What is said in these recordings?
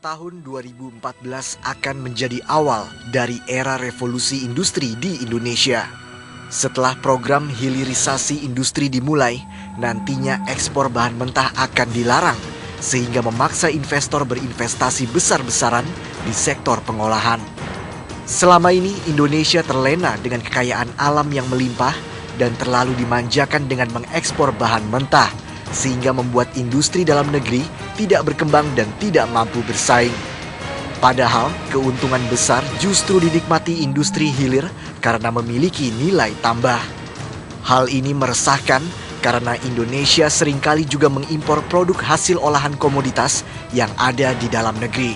Tahun 2014 akan menjadi awal dari era revolusi industri di Indonesia. Setelah program hilirisasi industri dimulai, nantinya ekspor bahan mentah akan dilarang, sehingga memaksa investor berinvestasi besar-besaran di sektor pengolahan. Selama ini Indonesia terlena dengan kekayaan alam yang melimpah dan terlalu dimanjakan dengan mengekspor bahan mentah, sehingga membuat industri dalam negeri tidak berkembang dan tidak mampu bersaing. Padahal keuntungan besar justru dinikmati industri hilir karena memiliki nilai tambah. Hal ini meresahkan karena Indonesia seringkali juga mengimpor produk hasil olahan komoditas yang ada di dalam negeri.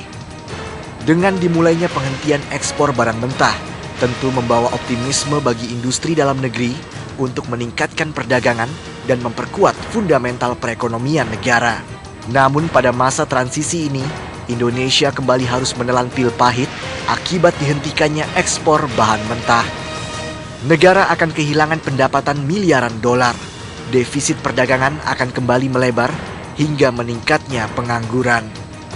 Dengan dimulainya penghentian ekspor barang mentah, tentu membawa optimisme bagi industri dalam negeri untuk meningkatkan perdagangan dan memperkuat fundamental perekonomian negara. Namun pada masa transisi ini, Indonesia kembali harus menelan pil pahit akibat dihentikannya ekspor bahan mentah. Negara akan kehilangan pendapatan miliaran dolar. Defisit perdagangan akan kembali melebar hingga meningkatnya pengangguran.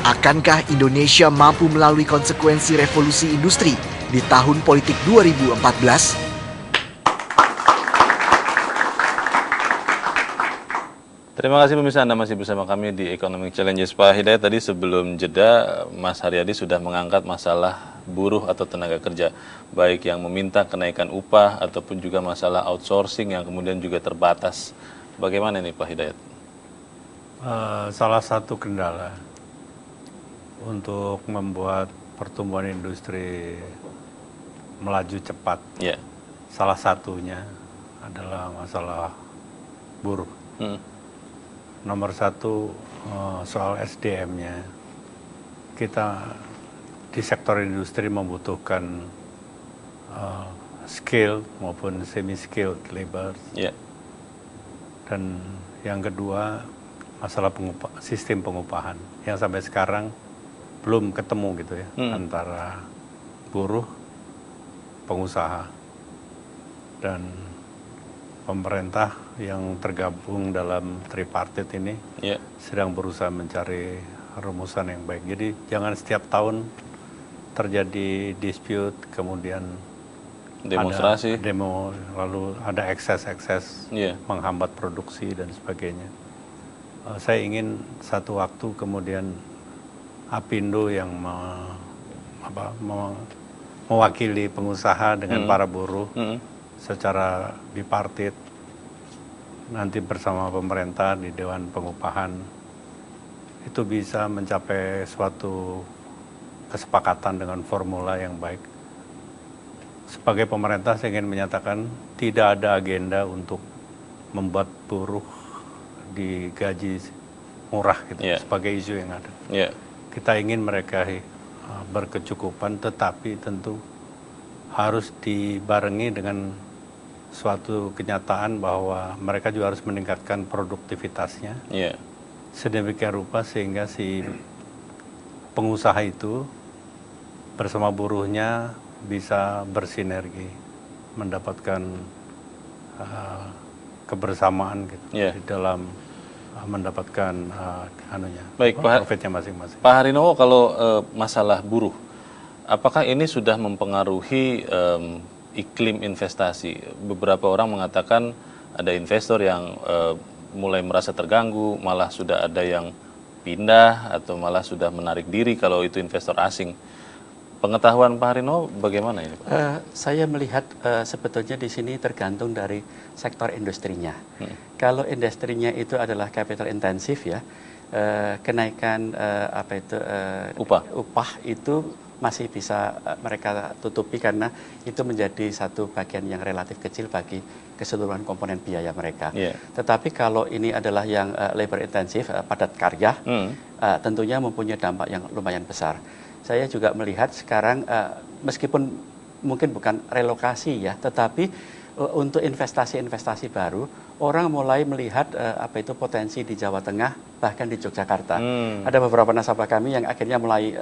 Akankah Indonesia mampu melalui konsekuensi revolusi industri di tahun politik 2014? Terima kasih pemirsa, Anda masih bersama kami di Economic Challenges. Pak Hidayat, tadi sebelum jeda Mas Haryadi sudah mengangkat masalah buruh atau tenaga kerja, baik yang meminta kenaikan upah ataupun juga masalah outsourcing yang kemudian juga terbatas. Bagaimana ini Pak Hidayat? Salah satu kendala untuk membuat pertumbuhan industri melaju cepat, salah satunya adalah masalah buruh. Nomor satu, soal SDM-nya. Kita di sektor industri membutuhkan skilled maupun semi-skilled labor. Dan yang kedua, masalah sistem pengupahan yang sampai sekarang belum ketemu gitu ya, antara buruh, pengusaha, dan pemerintah yang tergabung dalam tripartit ini sedang berusaha mencari rumusan yang baik. Jadi jangan setiap tahun terjadi dispute, kemudian demonstrasi, ada demo, lalu ada ekses-ekses menghambat produksi dan sebagainya. Saya ingin satu waktu kemudian Apindo yang mewakili pengusaha dengan para buruh secara bipartit, nanti bersama pemerintah di Dewan Pengupahan, itu bisa mencapai suatu kesepakatan dengan formula yang baik. Sebagai pemerintah saya ingin menyatakan tidak ada agenda untuk membuat buruh digaji murah gitu, sebagai isu yang ada. Kita ingin mereka berkecukupan, tetapi tentu harus dibarengi dengan suatu kenyataan bahwa mereka juga harus meningkatkan produktivitasnya sedemikian rupa sehingga si pengusaha itu bersama buruhnya bisa bersinergi, mendapatkan kebersamaan gitu, di dalam mendapatkan profitnya masing-masing. Pak Harinowo, kalau masalah buruh, apakah ini sudah mempengaruhi iklim investasi? Beberapa orang mengatakan ada investor yang mulai merasa terganggu, malah sudah ada yang pindah atau malah sudah menarik diri kalau itu investor asing. Pengetahuan Pak Harinowo bagaimana ini, Pak? Saya melihat sebetulnya di sini tergantung dari sektor industrinya. Kalau industrinya itu adalah capital intensif ya, kenaikan upah itu masih bisa mereka tutupi karena itu menjadi satu bagian yang relatif kecil bagi keseluruhan komponen biaya mereka. Tetapi kalau ini adalah yang labor intensif, padat karya, tentunya mempunyai dampak yang lumayan besar. Saya juga melihat sekarang meskipun mungkin bukan relokasi ya, tetapi untuk investasi-investasi baru, orang mulai melihat potensi di Jawa Tengah, bahkan di Yogyakarta. Ada beberapa nasabah kami yang akhirnya mulai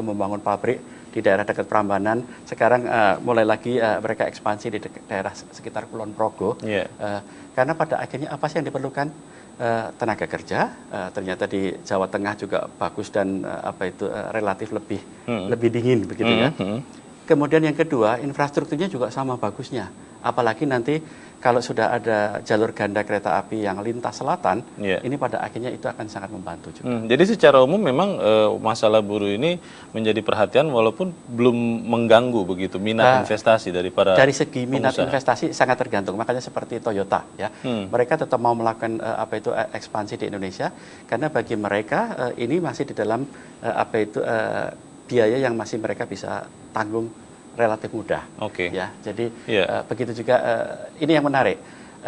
membangun pabrik di daerah dekat Prambanan. Sekarang mulai lagi mereka ekspansi di daerah sekitar Kulon Progo. Karena pada akhirnya apa sih yang diperlukan? tenaga kerja, ternyata di Jawa Tengah juga bagus dan relatif lebih dingin begitu ya. Kemudian yang kedua, infrastrukturnya juga sama bagusnya. Apalagi nanti kalau sudah ada jalur ganda kereta api yang lintas selatan, ini pada akhirnya itu akan sangat membantu juga. Jadi secara umum memang masalah buruh ini menjadi perhatian walaupun belum mengganggu begitu minat investasi dari para dari segi minat pengusaha. Investasi sangat tergantung. Makanya seperti Toyota ya, mereka tetap mau melakukan ekspansi di Indonesia karena bagi mereka ini masih di dalam biaya yang masih mereka bisa tanggung relatif mudah. Ya, jadi begitu juga ini yang menarik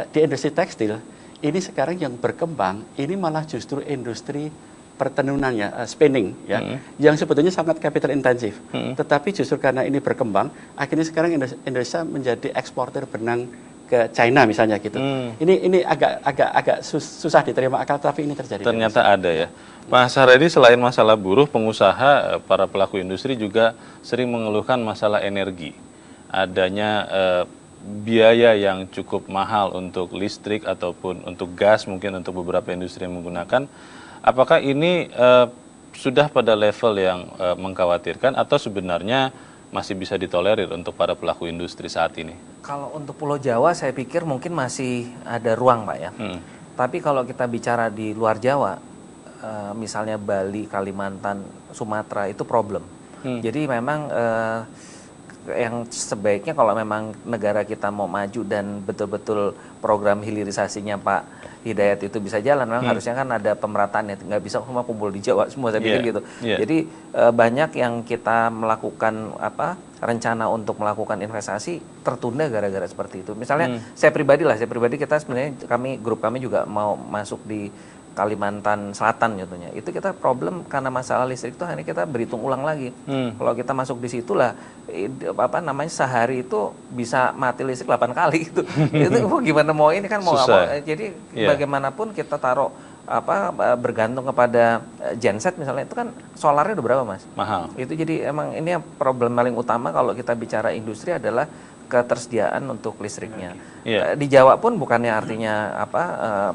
di industri tekstil ini sekarang yang berkembang ini malah justru industri pertenunannya spinning ya, yang sebetulnya sangat capital intensif. Tetapi justru karena ini berkembang, akhirnya sekarang Indonesia menjadi eksportir benang ke China misalnya gitu. Ini agak susah diterima akal, tapi ini terjadi. Ternyata ada ya. Pak Sahredi, selain masalah buruh, pengusaha, para pelaku industri juga sering mengeluhkan masalah energi. Adanya biaya yang cukup mahal untuk listrik ataupun untuk gas, mungkin untuk beberapa industri yang menggunakan. Apakah ini sudah pada level yang mengkhawatirkan atau sebenarnya masih bisa ditolerir untuk para pelaku industri saat ini? Kalau untuk Pulau Jawa saya pikir mungkin masih ada ruang, Pak ya. Tapi kalau kita bicara di luar Jawa, misalnya Bali, Kalimantan, Sumatera itu problem. Jadi memang yang sebaiknya kalau memang negara kita mau maju dan betul-betul program hilirisasinya Pak Hidayat itu bisa jalan, memang harusnya kan ada pemerataan ya, nggak bisa semua kumpul di Jawa semua, saya pikir gitu. Jadi banyak yang kita melakukan rencana untuk melakukan investasi tertunda gara-gara seperti itu. Misalnya saya pribadi kita sebenarnya grup kami juga mau masuk di Kalimantan Selatan contohnya. Itu kita problem karena masalah listrik itu hanya kita berhitung ulang lagi. Kalau kita masuk di situlah sehari itu bisa mati listrik 8 kali itu. Itu gimana mau ini kan mau apa. Jadi bagaimanapun kita taruh bergantung kepada genset misalnya, itu kan solarnya udah berapa, Mas? Mahal. Itu jadi emang ini problem paling utama kalau kita bicara industri adalah ketersediaan untuk listriknya. Di Jawa pun bukannya artinya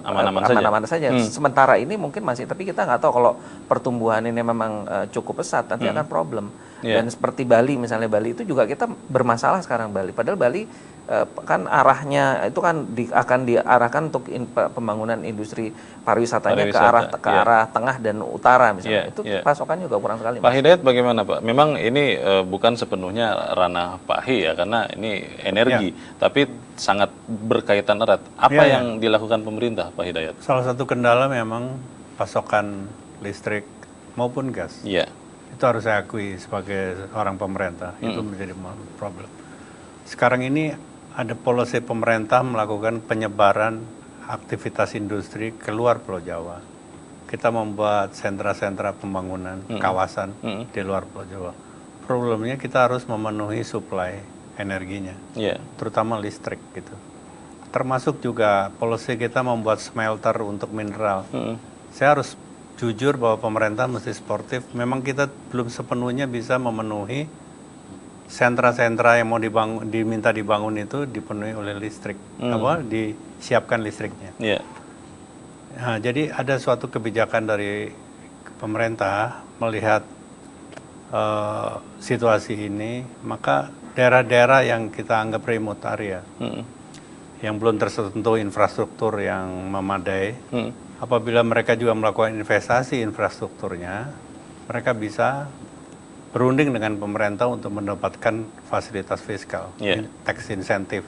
aman-aman saja. Sementara ini mungkin masih, tapi kita nggak tahu kalau pertumbuhan ini memang cukup pesat, nanti akan problem. Dan seperti Bali misalnya, Bali itu juga kita bermasalah sekarang Bali. Padahal Bali kan arahnya itu kan akan diarahkan untuk pembangunan industri pariwisatanya ke arah tengah dan utara misalnya. Itu pasokannya juga kurang sekali. Pak Hidayat bagaimana Pak? Memang ini bukan sepenuhnya ranah Pak Hi ya, karena ini energi, tapi sangat berkaitan erat. Apa yang dilakukan pemerintah Pak Hidayat? Salah satu kendala memang pasokan listrik maupun gas. Itu harus saya akui sebagai orang pemerintah, itu menjadi problem. Sekarang ini ada policy pemerintah melakukan penyebaran aktivitas industri keluar Pulau Jawa. Kita membuat sentra-sentra pembangunan kawasan di luar Pulau Jawa. Problemnya kita harus memenuhi suplai energinya, terutama listrik gitu. Termasuk juga policy kita membuat smelter untuk mineral. Saya harus jujur bahwa pemerintah mesti sportif. Memang kita belum sepenuhnya bisa memenuhi sentra-sentra yang mau diminta dibangun itu dipenuhi oleh listrik, disiapkan listriknya. Nah, jadi ada suatu kebijakan dari pemerintah melihat situasi ini, maka daerah-daerah yang kita anggap remote area, yang belum tersentuh infrastruktur yang memadai, apabila mereka juga melakukan investasi infrastrukturnya, mereka bisa berunding dengan pemerintah untuk mendapatkan fasilitas fiskal, tax insentif,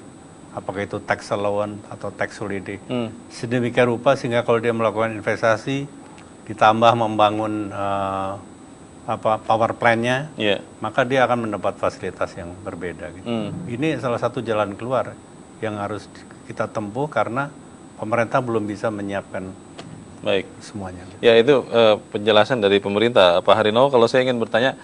apakah itu tax allowance atau tax holiday. Sedemikian rupa sehingga kalau dia melakukan investasi, ditambah membangun power plant-nya, maka dia akan mendapat fasilitas yang berbeda. Gitu. Ini salah satu jalan keluar yang harus kita tempuh karena pemerintah belum bisa menyiapkan semuanya. Ya, itu penjelasan dari pemerintah. Pak Harino, kalau saya ingin bertanya,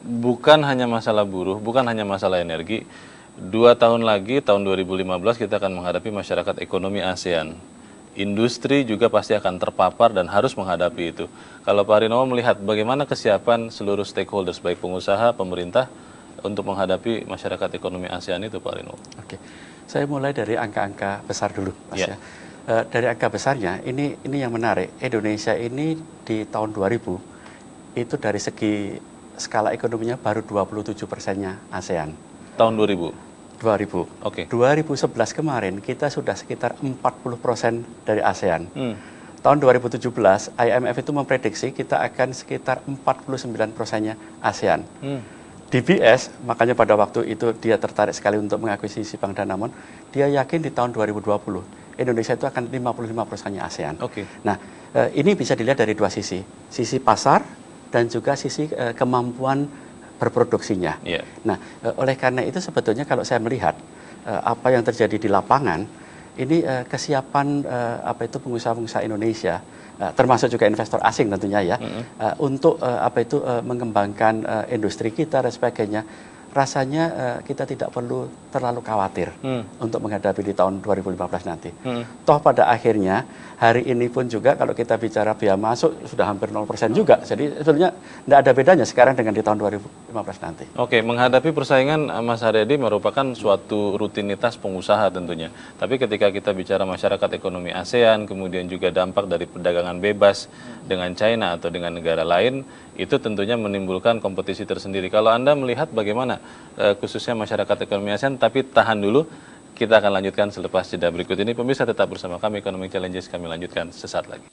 bukan hanya masalah buruh, bukan hanya masalah energi. 2 tahun lagi, tahun 2015 kita akan menghadapi masyarakat ekonomi ASEAN. Industri juga pasti akan terpapar dan harus menghadapi itu. Kalau Pak Harino melihat bagaimana kesiapan seluruh stakeholders, baik pengusaha, pemerintah, untuk menghadapi masyarakat ekonomi ASEAN itu, Pak Harino? Oke, saya mulai dari angka-angka besar dulu, Mas ya. dari angka besarnya, ini yang menarik. Indonesia ini di tahun 2000 itu dari segi skala ekonominya baru 27%-nya ASEAN. Tahun 2000? 2000. Oke. 2011 kemarin kita sudah sekitar 40% dari ASEAN. Tahun 2017 IMF itu memprediksi kita akan sekitar 49%-nya ASEAN. DBS, makanya pada waktu itu dia tertarik sekali untuk mengakuisisi Bank Danamon, dia yakin di tahun 2020 Indonesia itu akan 55%-nya ASEAN. Nah, ini bisa dilihat dari dua sisi. Sisi pasar dan juga sisi kemampuan berproduksinya. Nah, oleh karena itu sebetulnya kalau saya melihat apa yang terjadi di lapangan, ini kesiapan pengusaha-pengusaha Indonesia, termasuk juga investor asing tentunya ya, untuk mengembangkan industri kita dan sebagainya. Rasanya kita tidak perlu terlalu khawatir untuk menghadapi di tahun 2015 nanti. Toh pada akhirnya hari ini pun juga kalau kita bicara biaya masuk sudah hampir 0% juga. Jadi sebetulnya tidak ada bedanya sekarang dengan di tahun 2015 nanti. Oke, menghadapi persaingan Mas Haryadi merupakan suatu rutinitas pengusaha tentunya. Tapi ketika kita bicara masyarakat ekonomi ASEAN, kemudian juga dampak dari perdagangan bebas dengan China atau dengan negara lain, itu tentunya menimbulkan kompetisi tersendiri. Kalau Anda melihat bagaimana khususnya masyarakat ekonomi ASEAN, tapi tahan dulu, kita akan lanjutkan selepas jeda berikut ini. Pemirsa tetap bersama kami, Economic Challenges kami lanjutkan sesaat lagi.